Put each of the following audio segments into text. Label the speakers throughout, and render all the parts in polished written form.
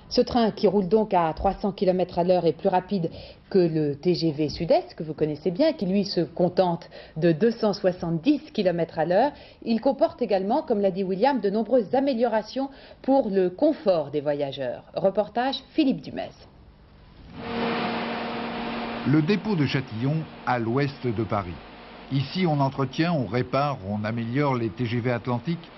Speaker 1: Ce train qui roule donc à 300 km à l'heure est plus rapide que le TGV Sud-Est, que vous connaissez bien, qui lui se contente de 270 km à l'heure. Il comporte également, comme l'a dit William, de nombreuses améliorations pour le confort des voyageurs. Reportage Philippe Dumez.
Speaker 2: Le dépôt de Châtillon, à l'ouest de Paris. Ici, on entretient, on répare, on améliore les TGV Atlantiques.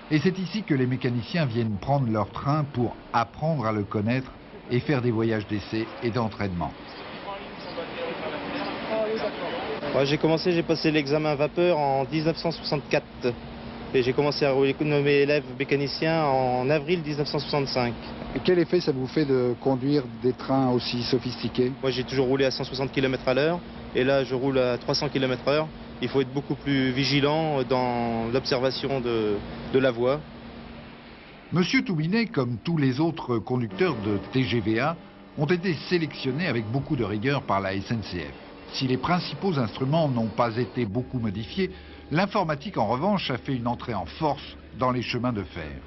Speaker 2: Et c'est ici que les mécaniciens viennent prendre leur train pour apprendre à le connaître et faire des voyages d'essai et d'entraînement.
Speaker 3: J'ai passé l'examen vapeur en 1964 et j'ai commencé à rouler comme élève mécanicien en avril 1965.
Speaker 4: Et quel effet ça vous fait de conduire des trains aussi sophistiqués?
Speaker 3: Moi j'ai toujours roulé à 160 km à l'heure et là je roule à 300 km/h. Il faut être beaucoup plus vigilant dans l'observation de la voie.
Speaker 2: Monsieur Toubinet, comme tous les autres conducteurs de TGVA, ont été sélectionnés avec beaucoup de rigueur par la SNCF. Si les principaux instruments n'ont pas été beaucoup modifiés, l'informatique en revanche a fait une entrée en force dans les chemins de fer.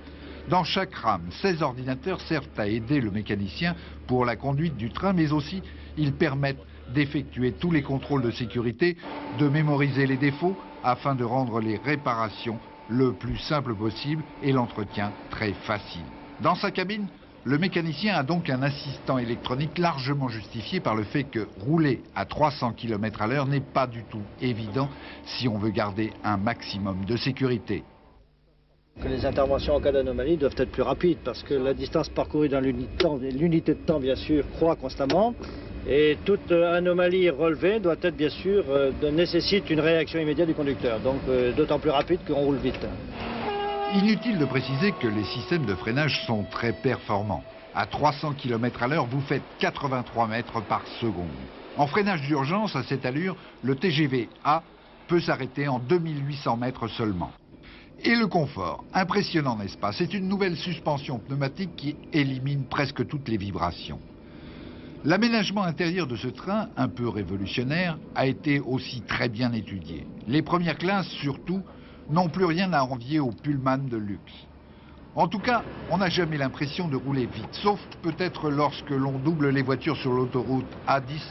Speaker 2: Dans chaque rame, 16 ordinateurs servent à aider le mécanicien pour la conduite du train, mais aussi ils permettent d'effectuer tous les contrôles de sécurité, de mémoriser les défauts afin de rendre les réparations le plus simple possible et l'entretien très facile. Dans sa cabine, le mécanicien a donc un assistant électronique largement justifié par le fait que rouler à 300 km à l'heure n'est pas du tout évident si on veut garder un maximum de sécurité.
Speaker 5: Que les interventions en cas d'anomalie doivent être plus rapides parce que la distance parcourue dans l'unité de temps bien sûr croît constamment et toute anomalie relevée doit être bien sûr nécessite une réaction immédiate du conducteur, donc d'autant plus rapide qu'on roule vite.
Speaker 2: Inutile de préciser que les systèmes de freinage sont très performants. À 300 km à l'heure, vous faites 83 mètres par seconde. En freinage d'urgence, à cette allure, le TGV A peut s'arrêter en 2800 mètres seulement. Et le confort, impressionnant n'est-ce pas? C'est une nouvelle suspension pneumatique qui élimine presque toutes les vibrations. L'aménagement intérieur de ce train, un peu révolutionnaire, a été aussi très bien étudié. Les premières classes, surtout, n'ont plus rien à envier aux Pullman de luxe. En tout cas, on n'a jamais l'impression de rouler vite, sauf peut-être lorsque l'on double les voitures sur l'autoroute A10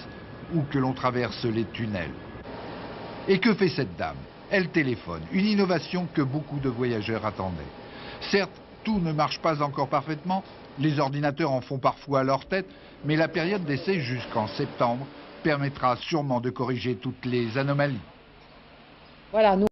Speaker 2: ou que l'on traverse les tunnels. Et que fait cette dame? Elle téléphone, une innovation que beaucoup de voyageurs attendaient. Certes, tout ne marche pas encore parfaitement, les ordinateurs en font parfois à leur tête, mais la période d'essai jusqu'en septembre permettra sûrement de corriger toutes les anomalies.
Speaker 1: Voilà, nous